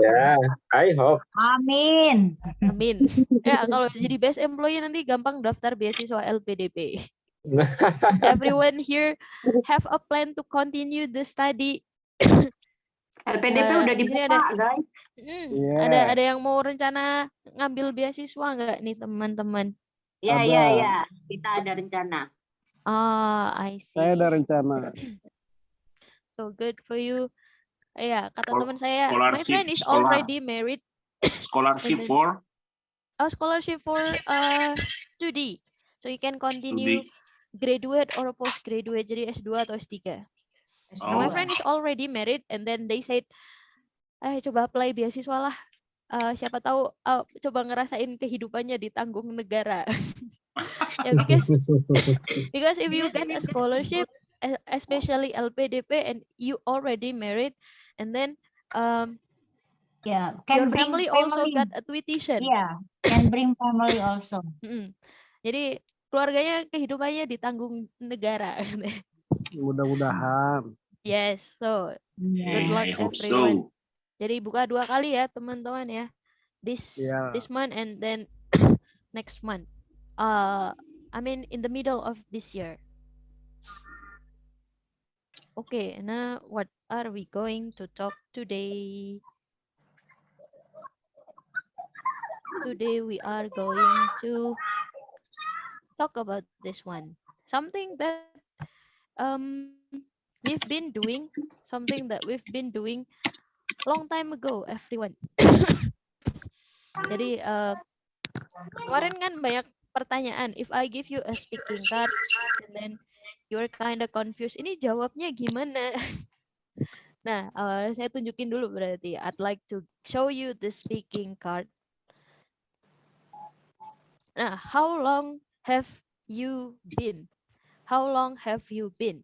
Ya, I hope. Amin. Amin. Ya, kalau jadi best employee nanti gampang daftar beasiswa LPDP. Everyone here have a plan to continue the study. LPDP udah Di sini dibuka, ada, guys. ada yang mau rencana ngambil beasiswa nggak nih teman-teman? Ya. Kita ada rencana. I see. Saya ada rencana. So good for you. Ya, kata teman saya, my Scholarship, friend is already married. scholarship for Scholarship for study. So you can continue graduate or postgraduate, jadi S2 atau S3. Now, my friend is already married and then they said, coba apply beasiswa lah. Siapa tahu coba ngerasain kehidupannya ditanggung negara. Yeah, because if you get a scholarship, especially LPDP, and you already married, and then your family also got a tuition. Yeah, can bring family also. Jadi keluarganya kehidupannya ditanggung negara. Mudah-mudahan. Yes, so good luck everyone. Jadi buka 2 kali ya teman-teman ya. This month and then next month. I mean in the middle of this year. Okay, now what are we going to talk today? Today we are going to talk about this one. Something that we've been doing, long time ago, everyone. Jadi kemarin kan banyak pertanyaan. If I give you a speaking card and then you're kind of confused, ini jawabnya gimana? Nah, saya tunjukin dulu berarti. I'd like to show you the speaking card. Nah, how long have you been? How long have you been?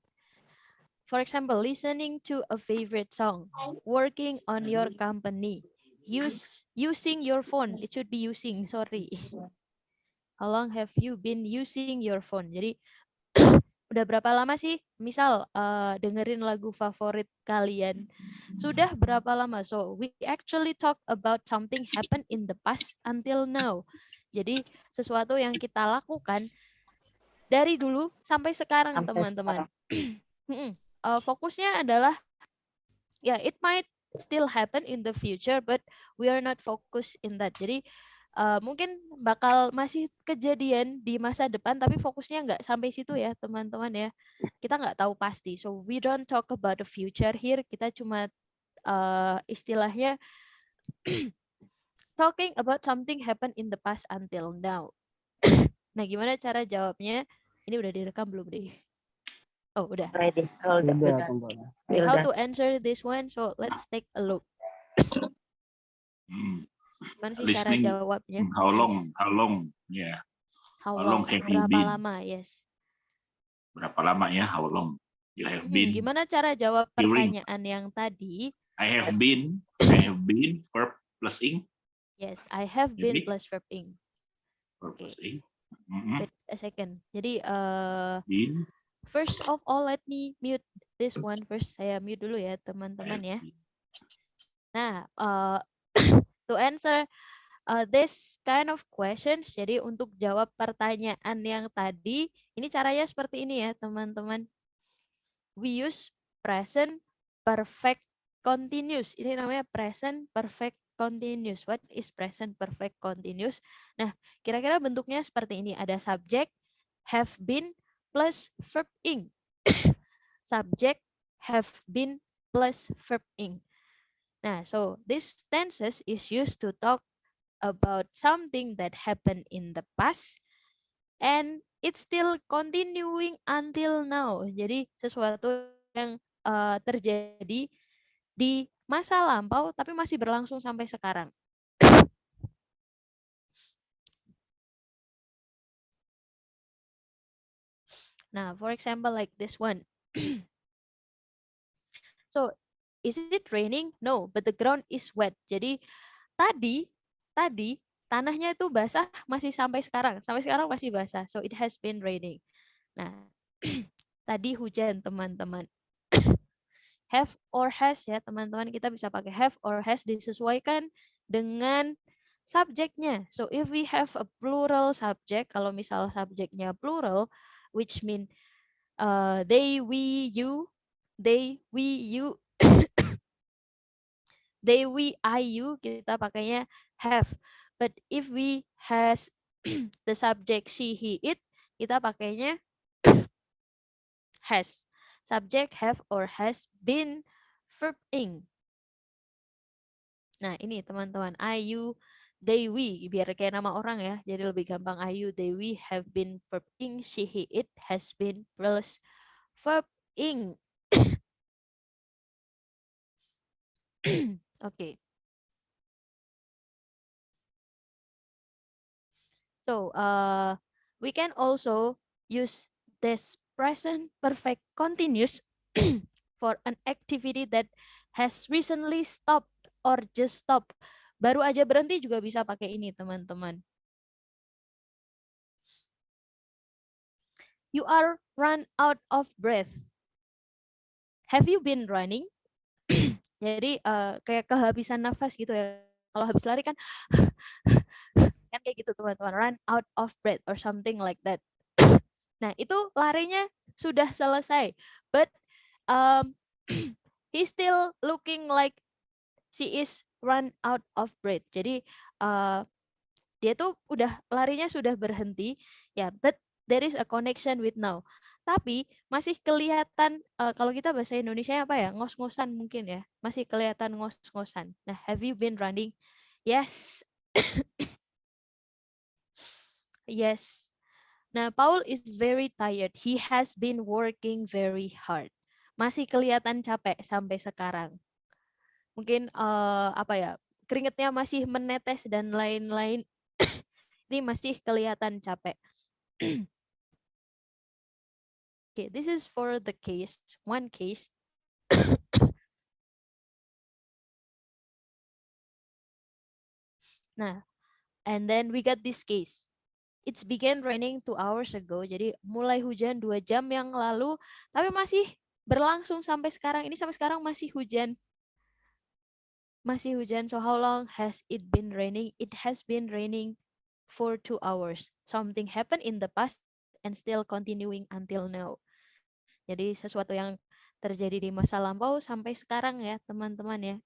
For example, listening to a favorite song, working on your company, using your phone. It should be using, sorry. How long have you been using your phone? Jadi udah berapa lama sih? Misal dengerin lagu favorit kalian. Sudah berapa lama? So we actually talk about something happened in the past until now. Jadi sesuatu yang kita lakukan dari dulu sampai sekarang, teman-teman. Fokusnya adalah it might still happen in the future, but we are not focused in that. Jadi mungkin bakal masih kejadian di masa depan, tapi fokusnya nggak sampai situ ya teman-teman ya. Kita nggak tahu pasti. So we don't talk about the future here. Kita cuma istilahnya talking about something happen in the past until now. Nah, gimana cara jawabnya? Ini udah direkam belum deh? Oh, udah. Ready. Okay, how to answer this one? So let's take a look. Gimana sih cara jawabnya? How long? Yeah. How long have you been? Berapa lama? Yes. Berapa lama ya? How long you have been? Gimana cara jawab pertanyaan yang tadi? I have been verb plus ing. Yes, I have been plus verb ing. Okay. Wait a second. Jadi first of all, let me mute this one first. Saya mute dulu ya teman-teman ya. Nah, to answer this kind of questions, jadi untuk jawab pertanyaan yang tadi, ini caranya seperti ini ya teman-teman. We use present perfect continuous. Ini namanya present perfect continuous. What is present perfect continuous? Nah, kira-kira bentuknya seperti ini. Ada subject, have been, plus verb ing. Subject, have been, plus verb ing. Nah, so this tenses is used to talk about something that happened in the past and it's still continuing until now. Jadi sesuatu yang terjadi di masa lampau tapi masih berlangsung sampai sekarang. Nah, for example like this one. So, is it raining? No, but the ground is wet. Jadi tadi tanahnya itu basah masih sampai sekarang. Sampai sekarang masih basah. So it has been raining. Nah, tadi hujan teman-teman. have or has ya teman-teman, kita bisa pakai have or has disesuaikan dengan subjeknya. So if we have a plural subject, kalau misal subjeknya plural, which mean they, we, you, they, we, I, you, kita pakainya have. But if we has the subject she, he, it, kita pakainya has. Subject have or has been, verb ing. Nah, ini teman-teman, I, you, they, we, biar kayak nama orang ya. Jadi lebih gampang. I, you, they, we have been, verb ing, she, he, it has been plus verb ing. Okay. So, we can also use this present perfect continuous for an activity that has recently stopped or just stopped. Baru aja berhenti juga bisa pakai ini, teman-teman. You are run out of breath. Have you been running? Jadi kayak kehabisan nafas gitu ya. Kalau habis lari kan kan kayak gitu teman-teman, run out of breath or something like that. Nah, itu larinya sudah selesai. But he's still looking like she is run out of breath. Jadi dia tuh udah larinya sudah berhenti ya, but there is a connection with now. Tapi masih kelihatan kalau kita bahasa Indonesia apa ya, ngos-ngosan mungkin ya, masih kelihatan ngos-ngosan. Nah, have you been running? Yes. Yes. Nah, Paul is very tired. He has been working very hard. Masih kelihatan capek sampai sekarang. Mungkin apa ya, keringatnya masih menetes dan lain-lain. Ini masih kelihatan capek. Okay, this is for the case, one case. Nah, and then we got this case. It's began raining 2 hours ago. Jadi mulai hujan 2 jam yang lalu, tapi masih berlangsung sampai sekarang. Ini sampai sekarang masih hujan. Masih hujan. So how long has it been raining? It has been raining for 2 hours. Something happened in the past and still continuing until now. Jadi sesuatu yang terjadi di masa lampau sampai sekarang ya, teman-teman ya.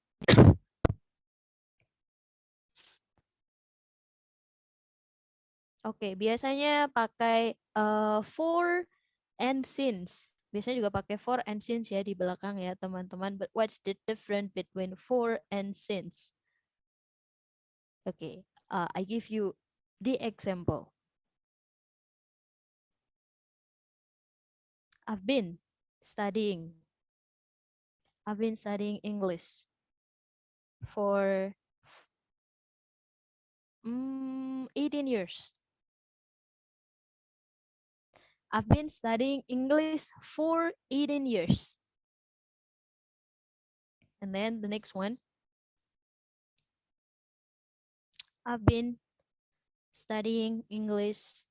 Oke, biasanya pakai for and since. Biasanya juga pakai for and since ya di belakang ya, teman-teman. But what's the difference between for and since? Oke, I give you the example. I've been studying English for 18 years. I've been studying English for 18 years. And then the next one. I've been studying English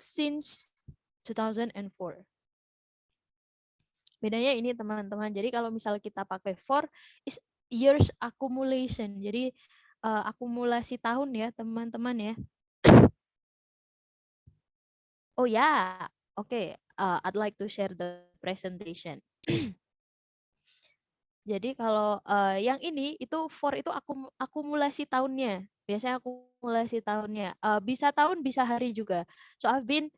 since 2004. Bedanya ini teman-teman. Jadi kalau misalnya kita pakai for is years accumulation. Jadi akumulasi tahun ya teman-teman ya. Oh ya, oke. I'd like to share the presentation. Jadi kalau yang ini itu for itu akumulasi tahunnya. Biasanya akumulasi tahunnya. Bisa tahun, bisa hari juga. So I've been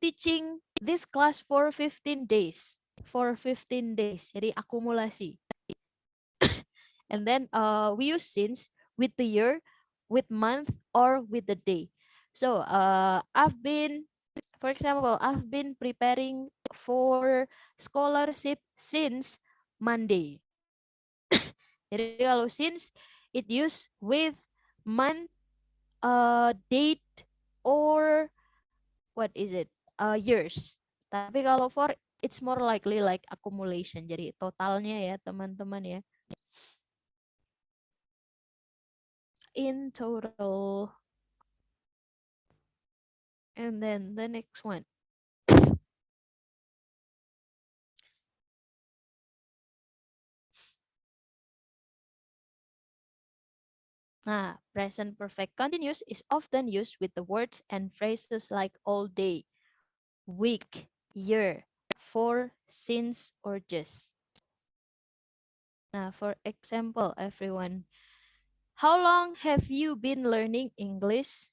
teaching this class for 15 days. For 15 days. Jadi akumulasi. And then we use since with the year, with month, or with the day. So for example, I've been preparing for scholarship since Monday. Jadi kalau since it use with month, date, or what is it? Years. Tapi kalau for it's more likely like accumulation. Jadi totalnya ya teman-teman ya. In total. And then the next one. Nah, present perfect continuous is often used with the words and phrases like all day, week, year, for, since, or just. Now, for example, everyone, how long have you been learning English?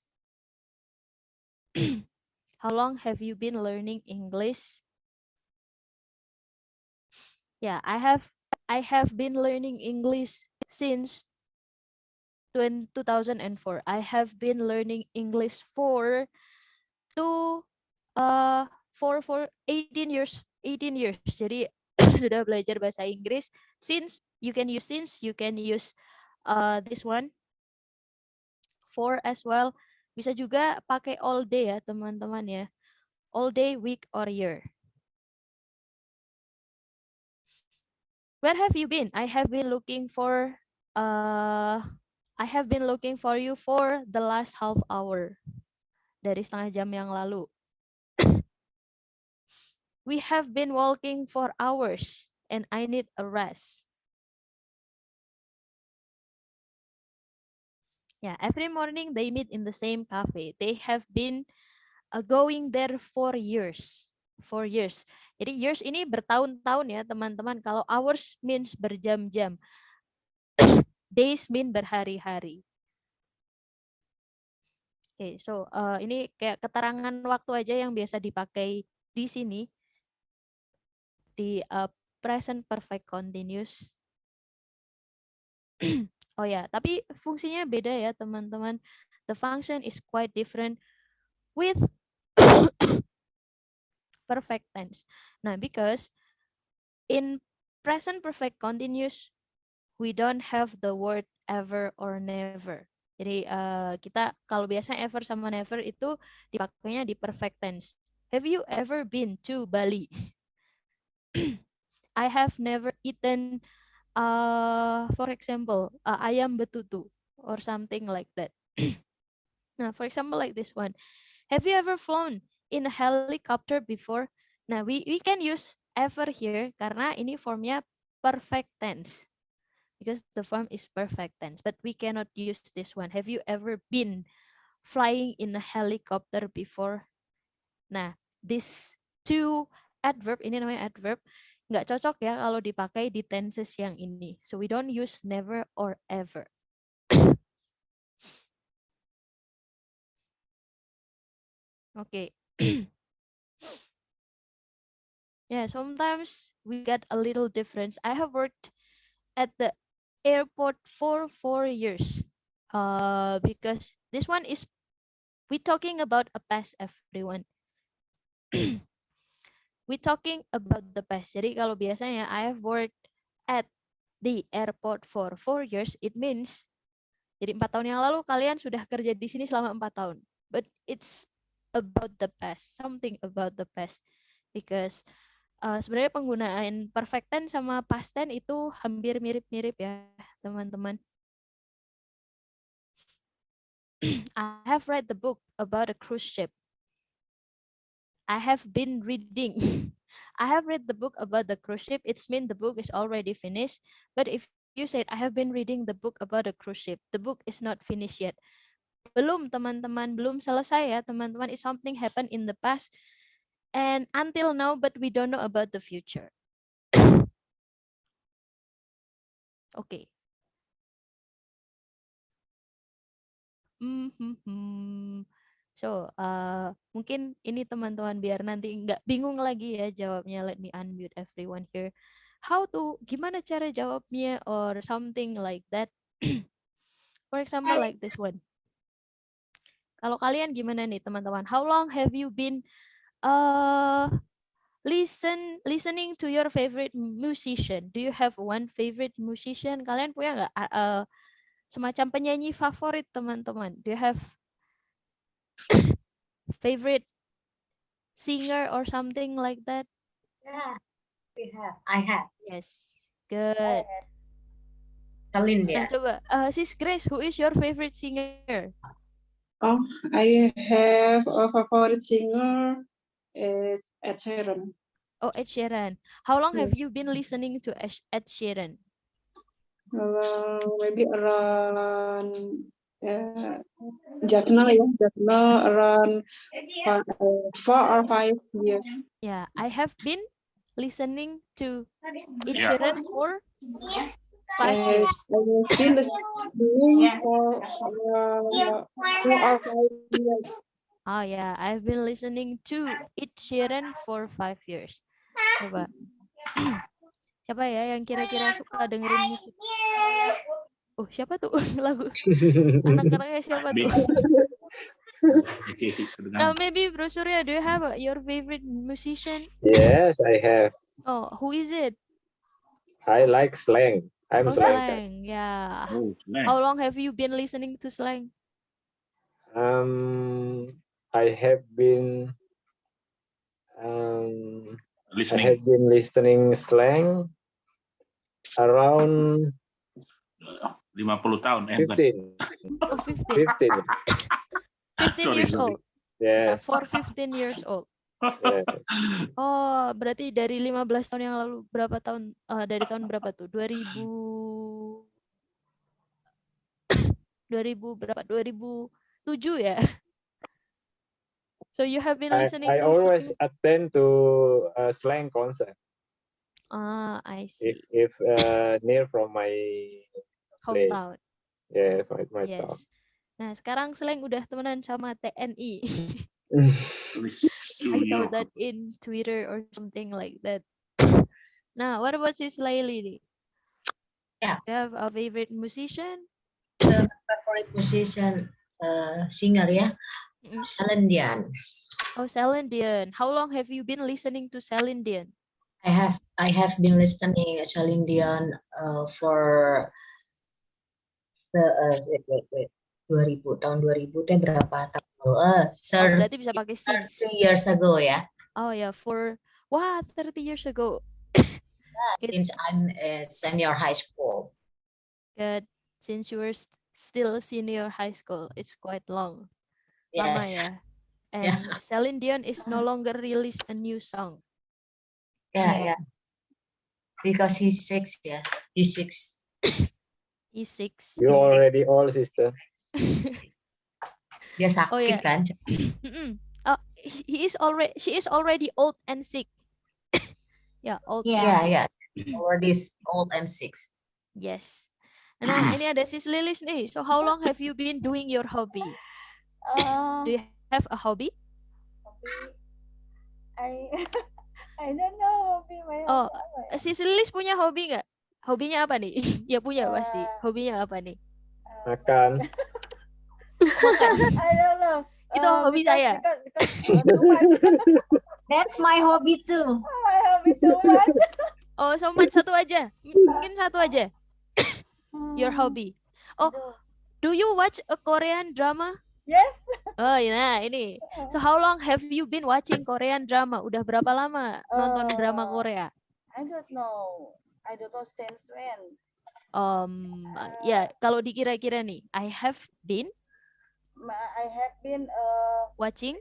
How long have you been learning English? Yeah, I have been learning English since 2004. I have been learning English two for 18 years. 18 years. Jadi sudah belajar bahasa Inggris since you can use this one for as well. Bisa juga pakai all day ya, teman-teman ya. All day, week, or year. Where have you been? I have been looking for you for the last half hour. Dari setengah jam yang lalu. We have been walking for hours and I need a rest. Yeah, every morning they meet in the same cafe. They have been going there for years. For years. Jadi years ini bertahun-tahun ya teman-teman. Kalau hours means berjam-jam. Days mean berhari-hari. Oke, so ini kayak keterangan waktu aja yang biasa dipakai di sini di present perfect continuous. Oh ya, tapi fungsinya beda ya teman-teman. The function is quite different with perfect tense. Nah, because in present perfect continuous we don't have the word ever or never. Jadi kita kalau biasa ever sama never itu dipakainya di perfect tense. Have you ever been to Bali? I have never eaten for example ayam betutu or something like that. Nah, for example like this one. Have you ever flown in a helicopter before? Nah, we can use ever here karena ini formnya perfect tense. Because the form is perfect tense, but we cannot use this one. Have you ever been flying in a helicopter before? Nah, this two adverb, ini namanya adverb, nggak cocok ya kalau dipakai di tenses yang ini. So we don't use never or ever. Okay. Yeah, sometimes we get a little difference. I have worked at the airport for 4 years. Because this one is we talking about a past, everyone. We talking about the past. Jadi kalau biasanya I have worked at the airport for 4 years, it means jadi 4 tahun yang lalu kalian sudah kerja di sini selama 4 tahun. But it's about the past, something about the past. Because sebenarnya penggunaan perfect tense sama past tense itu hampir mirip-mirip ya, teman-teman. I have read the book about a cruise ship. I have been reading. I have read the book about the cruise ship. It's mean the book is already finished. But if you said I have been reading the book about a cruise ship, the book is not finished yet. Belum teman-teman, belum selesai ya teman-teman. It's something happened in the past and until now, but we don't know about the future. Okay. So, mungkin ini teman-teman biar nanti nggak bingung lagi ya jawabnya. Let me unmute everyone here. Gimana cara jawabnya or something like that. For example like this one. Kalau kalian gimana nih teman-teman? How long have you been listening to your favorite musician? Do you have one favorite musician? Kalian punya nggak semacam penyanyi favorit teman-teman? Do you have favorite singer or something like that? Yeah, we have. I have. Yes, good. Celine Nah, dia. coba, Sis Grace, who is your favorite singer? Oh, I have a favorite singer is Ed Sheeran. Oh, Ed Sheeran. How long Yes. have you been listening to Ed Sheeran? Maybe around just now around 4 or 5 years. Yeah, I have been listening to Ed Yeah. Sheeran for 5 I years. have been listening for 4 or 5 years. Oh yeah, I've been listening to Ed Sheeran for 5 years. Coba. Siapa ya yang kira-kira suka dengerin musik? Oh, siapa tuh lagu? Anak-anaknya siapa tuh? Now maybe Bro Surya, do you have your favorite musician? Yes, I have. Oh, who is it? I like slang. I'm Oh, slang. Slang. Yeah. Oh, nice. How long have you been listening to Slang? I have been I Listening. have been listening slang around 50 tahun. 15. Oh, 15. 15. 15 Sorry, years sorry. old. Yeah, Yes. for 15 years old. yes. Oh, berarti dari 15 tahun yang lalu berapa tahun? Dari tahun berapa tuh? 2000 berapa? 2007 ya? So you have been listening I to always Slang? attend to a slang concert I see. if near from my place. Hometown. Yeah, my town. Yes. Nah, sekarang Slang udah temenan sama TNI. I saw that in Twitter or something like that. Nah, what about Sis Laili? Yeah. You have a favorite musician? Favorite musician, singer ya, Celine Dion. Oh, Celine Dion. How long have you been listening to Celine Dion? I have been listening Celine Dion for the wait 2000 tahun 2000 teh berapa tahun? Berarti bisa pakai since. 30 years ago ya. Oh ya, for 30 years ago. Since I'm a senior high school. Good. Since you were still senior high school, it's quite long. Lama Yes. ya. And Celine Dion is no longer release a new song. Yeah. Because he's 6 ya. He's 6. He's 6. You already old, sister. Dia sakit Oh, yeah. kan. She is already old and sick. Yeah, old. Yeah. Already old and 6. Yes. Nah, ini ada Sis Lilis nih. So how long have you been doing your hobby? Do you have a hobby? I don't know hobby my Oh, hobby. Sis Lilis punya hobi nggak? Hobinya apa nih? Ya punya pasti. Hobinya apa nih? Makan. Makan. I don't know. Itu hobi saya. Because too much. That's my hobby too. My hobby too much. Oh, cuma satu aja. Mungkin satu aja. Your hobby. Oh, do you watch a Korean drama? Yes. Oh, nah ini. So how long have you been watching Korean drama? Udah berapa lama nonton drama Korea? I don't know since when. Ya, kalau dikira-kira nih, I have been watching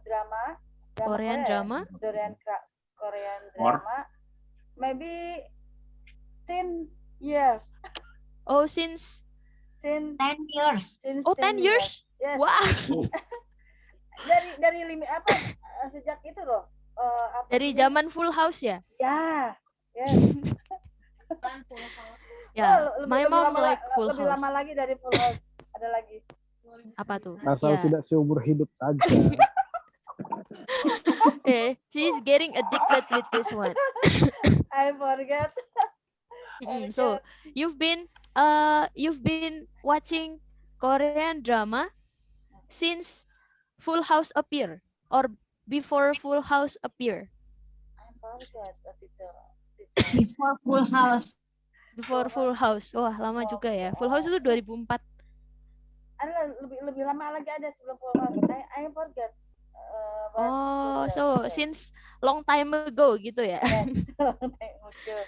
drama Korean drama. Korean drama. Maybe 10 years. Oh, since 10 years. Since Oh, 10 years? Yes. Wah, Dari sejak itu loh. dari zaman Full House ya? Ya. Yes. Ya, Oh, my mom like Full lebih House. lama lagi dari Full House. Ada lagi. Apa tuh? Asal Ya. tidak seumur hidup saja. She's getting addicted with this one. I forget. So you've been watching Korean drama since Full House appear or before Full House appear? I forget what itu. Before Full House. Before Full House. Wah, lama juga ya. Full House itu 2004. Ada lebih lama lagi ada sebelum Full House. I forget. Oh, so since long time ago gitu ya. Yes.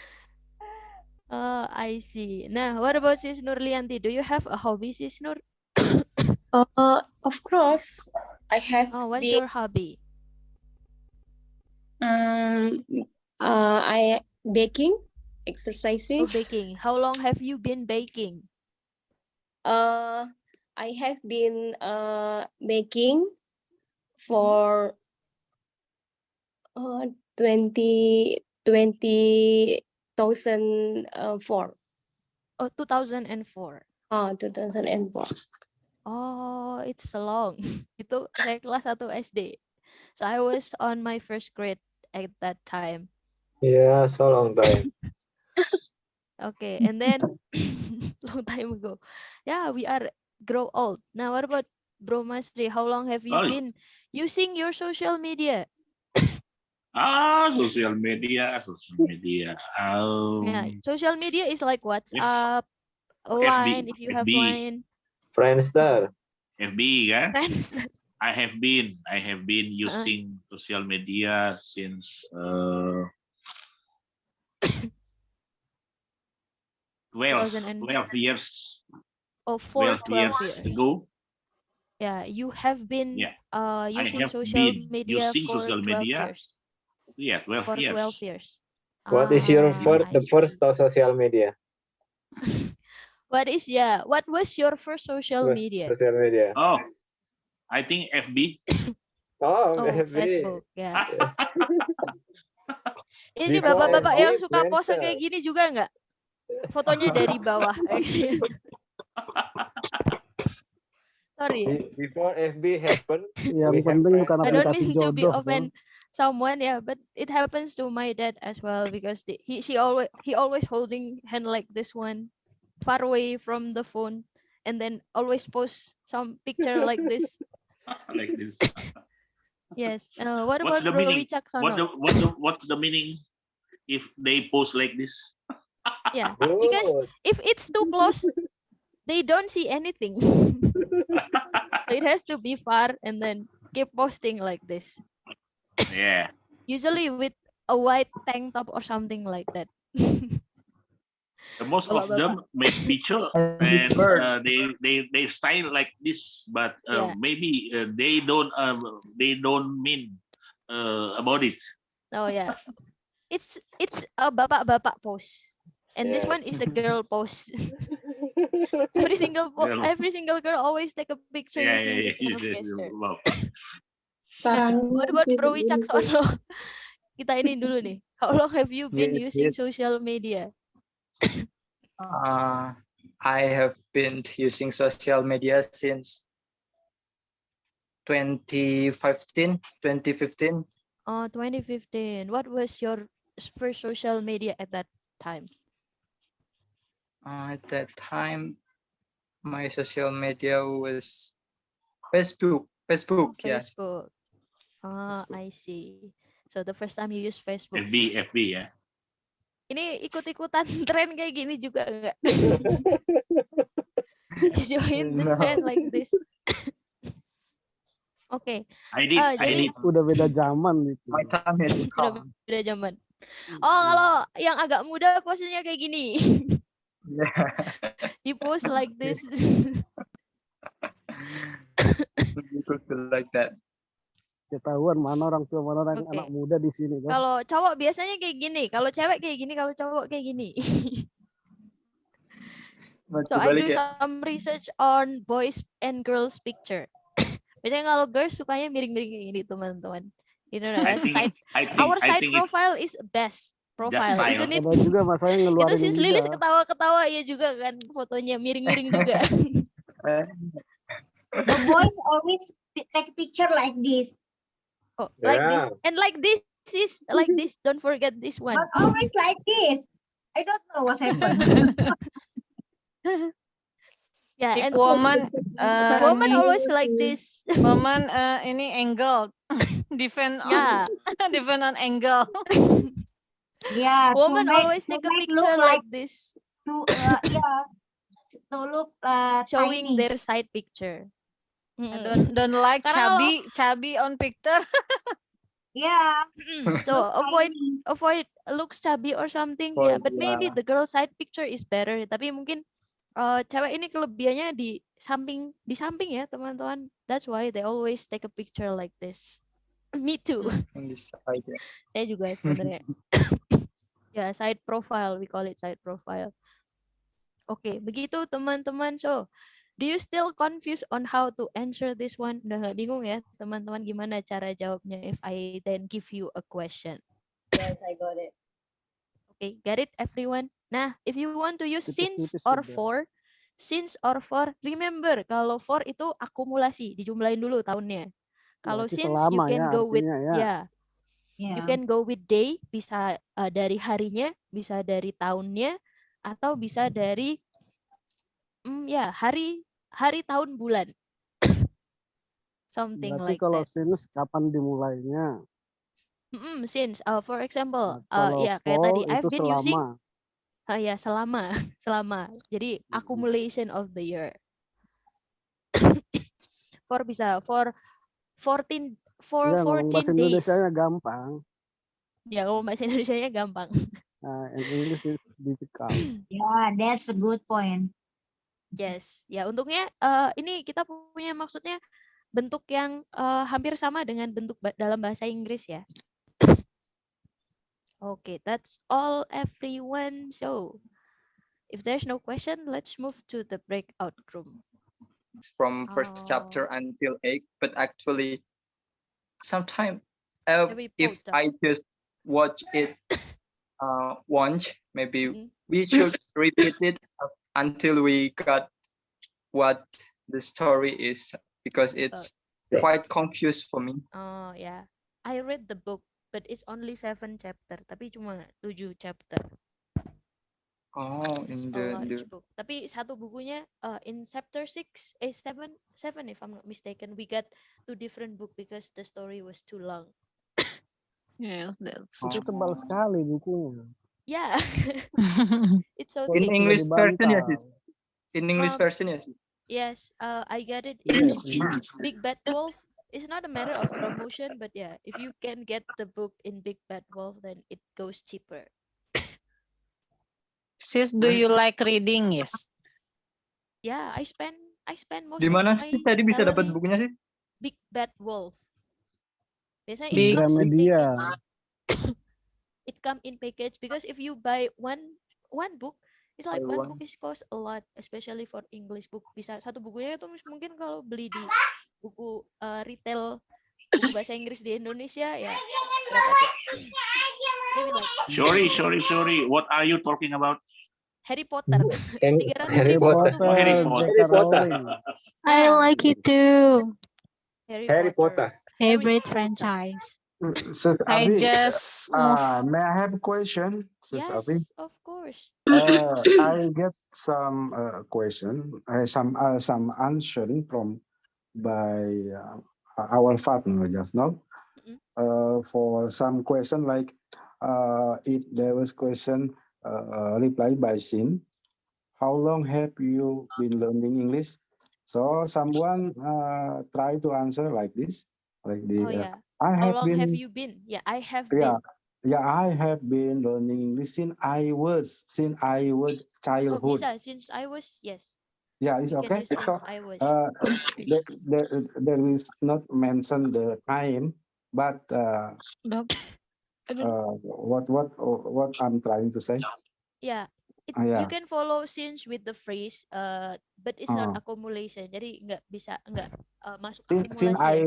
I see. Nah, what about Sis Nurlianti? Do you have a hobby, Sis Nur? Of course, I have What's been, your hobby? I baking. exercising. Oh, baking. How long have you been baking? I have been making for 2004. Oh, 2004. 2004. Oh, it's long. Itu saya kelas 1 SD. So I was on my first grade at that time. Yeah, so long time. Okay, and then long time ago. Yeah, we are grow old. Now, what about Bro Masri? How long have you Oh. been using your social media? Social media. Yeah, social media is like WhatsApp, Line, if you have FB. Line, Friendster. FB kan? friends. I have been using social media since 12 years. Oh, for 12 years years. ago. Yeah, you have been using have social been media using for social 12 media. years. Yeah, 12 For years. 12 years. What is your I first see. social media? What was your first social media? Social media. Oh, I think FB. Oh, Oh, FB. Facebook, ya. Ini Before bapak-bapak FB, yang suka pose Friendster. kayak gini juga nggak? Fotonya dari bawah. Sorry. Before FB happened, Yang penting bukan I don't aplikasi mean to be jodoh. offend someone, yeah, but it happens to my dad as well because he always holding hand like this one, far away from the phone, and then always post some picture like this. Like this. Yes. What What's about the Bro meaning? Wicaksono? What's the meaning if they post like this? Yeah, because Good. if it's too close, they don't see anything. So it has to be far and then keep posting like this. Yeah. Usually with a white tank top or something like that. The most of them make picture and they style like this, but Yeah. maybe they don't mean about it. Oh yeah, it's a bapak-bapak pose, and this Yeah. one is a girl pose. every single girl always take a picture using this kind of gesture. Wow. What about Bro Wicaksono? Kita ini dulu nih. How long have you been using social media? I have been using social media since 2015. Oh, 2015. What was your first social media at that time? At that time, my social media was Facebook. Oh, Yes. Facebook. I see. So the first time you use Facebook. FB ya. Ini ikut-ikutan tren kayak gini juga enggak? Join the trend like this. Oke. I did. Udah beda zaman itu. Udah beda zaman. Oh, kalau yang agak muda posenya kayak gini. Di post like this. Like that. Ketahuan mana orang tua mana orang anak muda di sini kan. Kalau cowok biasanya kayak gini, kalau cewek kayak gini, kalau cowok kayak gini. So I do some research on boys and girls picture. Biasanya kalau girls sukanya miring-miring kayak gini, teman-teman. You know, our side profile is best profile, isn't it? Ada juga masanya ngeluarin. Itu sis Lilis ketawa-ketawa ya juga kan, fotonya miring-miring juga. The boys always take picture like this. Oh, like this and like this is like this. Don't forget this one. But always like this. I don't know what happened. Yeah, and woman always like this. Woman ini angle. Depend on angle. Yeah. Woman always take a picture like this. To look showing tiny. their side picture. Don't like chubby on picture. Yeah. So avoid looks chubby or something. Yeah, but maybe the girl side picture is better. Tapi mungkin cewek ini kelebihannya di samping ya, teman-teman. That's why they always take a picture like this. Me too. Saya juga sebenarnya. Ya, side profile, we call it side profile. Oke, begitu teman-teman. So, do you still confused on how to answer this one? Udah nggak bingung ya, teman-teman, gimana cara jawabnya if I then give you a question? Yes, I got it. Okay, got it everyone? Nah, if you want to use since Tipis-tipis or sudah. for, remember kalau for itu akumulasi, dijumlahin dulu tahunnya. Kalau Berarti since you selama can ya go with artinya ya. you Yeah. can go with day, bisa dari harinya, bisa dari tahunnya, atau bisa dari hari tahun bulan. Something Berarti like kalau that. sinus kapan dimulainya? Since for example, Nah, kalau ya kayak for tadi I've itu been using selama. ya selama. Jadi accumulation of the year. For bisa for 14 Ya, ngomong bahasa 14 days. Indonesianya gampang. Ya, ngomong bahasa Indonesianya gampang. In English it's difficult. Yeah, that's a good point. Yes, ya untungnya ini kita punya maksudnya bentuk yang hampir sama dengan bentuk dalam bahasa Inggris ya. Okay, that's all everyone. So, if there's no question, let's move to the breakout room. From first chapter until 8, but actually, sometimes Harry if Potter. I just watch it once, maybe we should repeat it until we got what the story is, because it's quite confused for me. Oh yeah, I read the book, but it's only 7 chapter. Tapi cuma 7 chapter. Oh, It's in a the large book. Tapi satu bukunya in chapter 7 if I'm not mistaken, we got 2 different book because the story was too long. Yes, that's Itu tebal sekali bukunya. Yeah. It's okay. In English version, yes. In English version, yes. Yes, I got it in Big Bad Wolf. It's not a matter of promotion, but yeah, if you can get the book in Big Bad Wolf, then it goes cheaper. Sis, do you like reading? Yes. Yeah, I spend most Di of mana my sih tadi bisa dapat salary. bukunya sih? Big Bad Wolf. Biasanya Big Gramedia. It come in package because if you buy one book, it's like one book is cost a lot, especially for English book. Bisa satu bukunya itu mungkin kalau beli di buku retail buku bahasa Inggris di Indonesia ya berapa tuh? Maybe like Sorry. What are you talking about? Harry Potter. Harry Potter. I like it too. Harry Potter. Favorite franchise. Sis I Abi, just move. may I have a question, Sis Yes, Abi? of course. I get some question, some answering from by our partner just now. For some question like if there was question replied by Sin, how long have you been learning English? So someone try to answer like this, like the. How long have you been? Yeah, I have been. Yeah, I have been learning English since I was childhood. Oh, bisa since I was, yes. Yeah, it's okay. So I was. there is not mention the time, but what I'm trying to say. Yeah, you can follow since with the phrase, but it's not accumulation. Jadi nggak masuk akumulasi. Since I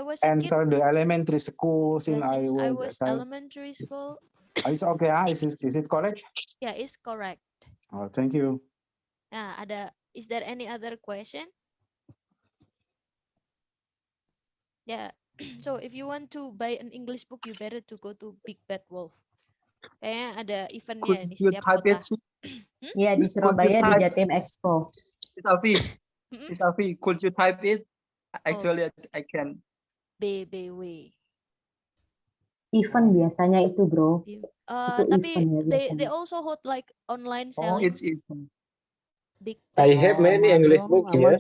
was enter the elementary school, since I was elementary school. It's okay. Is it correct? Yeah, it's correct. Oh, thank you. Nah, is there any other question? Yeah. So if you want to buy an English book, you better to go to Big Bad Wolf. Kayaknya ada eventnya di setiap kota. Iya, di Surabaya di Jatim Expo. Sis Alfi, could you type it? Actually, I can. BBW. Event biasanya itu, bro. Tapi they also hold like online selling. Oh, it's event. Big I have many English book here.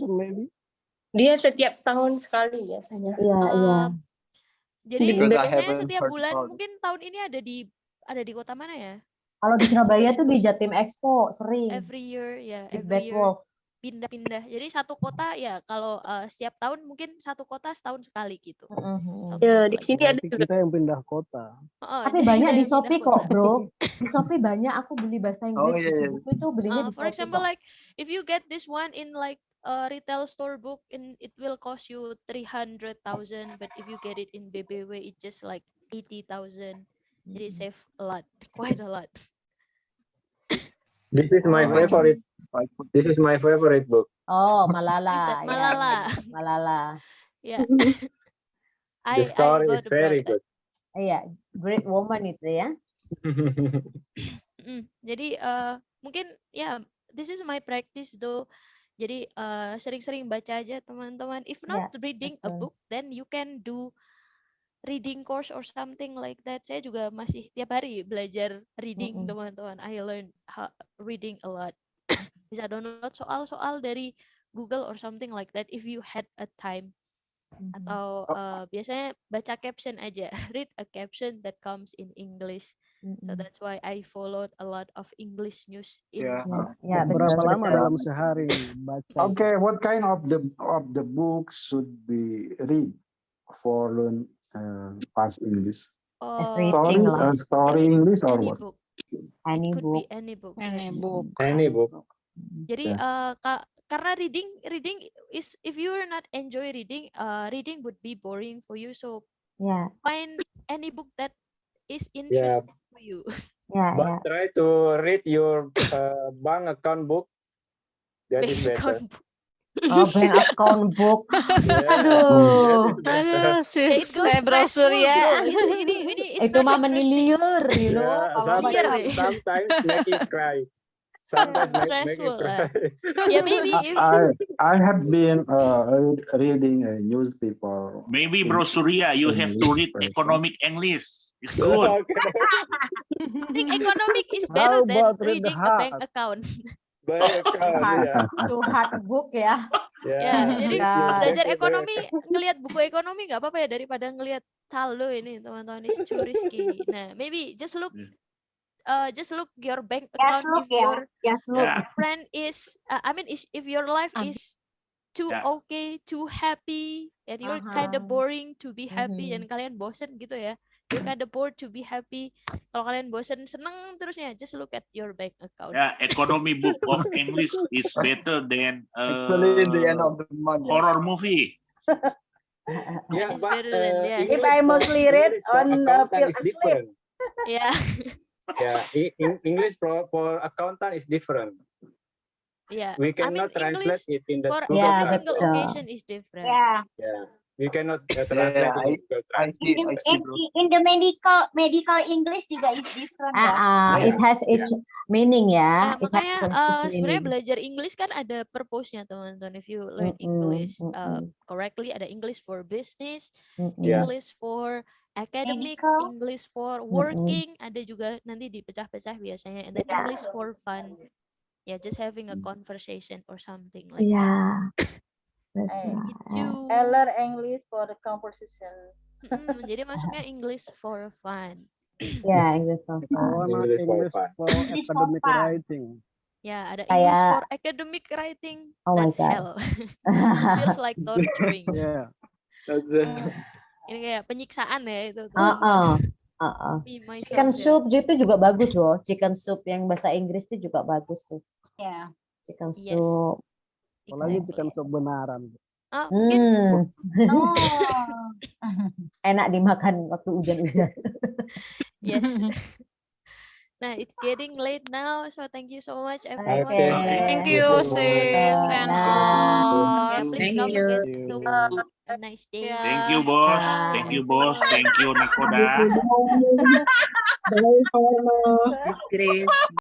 Dia setiap setahun sekali biasanya. Iya. Jadi biasanya setiap bulan, mungkin tahun ini ada di kota mana ya? Kalau di Surabaya tuh di Jatim Expo sering. Every year, ya. Big Bad Wolf. pindah-pindah. Jadi satu kota ya kalau setiap tahun mungkin satu kota setahun sekali gitu. Ya, di sini ada Berarti juga. kita yang pindah kota. Tapi jadi banyak kita di yang Shopee pindah kok, kota. bro. Di Shopee banyak aku beli bahasa Inggris, iya, iya. buku-buku itu belinya di For Shopee example, kok. like if you get this one in like a retail store book, and it will cost you 300,000, but if you get it in BBW, it just like 80,000. Jadi save a lot, quite a lot. This is my favorite. This is my favorite book. Oh, Is Malala. that Ya, Malala? Malala. Yeah. The story is got very about that. good. Iya, great woman itu ya. Jadi mungkin ya this is my practice though. Jadi sering-sering baca aja teman-teman. If not reading a book, then you can do reading course or something like that. Saya juga masih tiap hari belajar reading teman-teman. I learn reading a lot. Bisa download soal-soal dari Google or something like that if you had a time. Atau biasanya baca caption aja. Read a caption that comes in English. So that's why I followed a lot of English news in Ya, Berapa betul, lama betul. dalam sehari baca? Okay, what kind of the book should be read for learn fast English? Everything lah. Story English or any what? book. Any It could book. be any book. Any yes. book. Any book. Jadi karena reading is, if you are not enjoy reading, reading would be boring for you. So Ya, find any book that is interesting to you. ya, But ya. try to read your bank account book. That is Bank better. account book. Oh, bank account book. Yeah, Aduh. that is better. Aduh, It sis, goes brosur stressful, ya. bro. Ini it's Itu not mah interesting. meniliur, you know. Yeah, Kalau Clear baca deh. sometimes make you cry. Sometimes make you Stressful cry. Yeah, maybe if I have been reading a newspaper. Maybe Bro Surya, you have to read economic English. It's good. Okay. I think economic is How better than about read the reading a bank heart? account. Bank account, yeah. to hard book ya. Ya, jadi Ya. belajar ekonomi, ngelihat buku ekonomi nggak apa-apa ya daripada ngelihat saldo ini teman-teman, it's too risky. Nah, maybe just look your bank account if your friend is, if your life is too okay, too happy, and you're kind of boring to be happy, dan kalian bosen gitu ya. You're kind of bored to be happy. Kalau kalian bosen seneng terusnya, just look at your bank account. Yeah, economy book of English is better than Actually, in the end of the month. horror movie. Yeah, It's but better than yes. If I mostly read English for on accountant feel is asleep. different. Yeah. Yeah, English for accountant is different. Yeah. We cannot English translate it in the for Google every Translate. single occasion is different. Yeah. Yeah, we cannot translate it in Google Translate. In the medical English juga is different. It has its meaning ya. Nah, It makanya has its sebenarnya meaning. belajar English kan ada purpose-nya teman-teman. If you learn English correctly, ada English for business, English for academic, English for working, ada juga nanti dipecah-pecah biasanya, and then English for fun. Yeah, just having a conversation or something like that. Yeah, that's right. I learn English for the conversation. Jadi masuknya English for fun. Ya, English for fun. English for academic writing. Ya, ada English Kayak- for academic writing. Oh my That's God. hell. Feels like torturing. Yeah. Ini kayak penyiksaan ya itu. Me, myself, Chicken ya. soup itu juga bagus loh. Chicken soup yang bahasa Inggris itu juga bagus tuh. Yeah. Chicken Yes. soup. Apalagi chicken soup benaran. Mungkin Enak dimakan waktu hujan-hujan. yes. Nah, it's getting late now, so thank you so much everyone. Okay. Thank you, sis and Yeah, all. please Thank come you. again soon. Have a nice day. Thank you, boss. Thank you, boss. Thank you, Nakoda. Bye, Farma. Grace.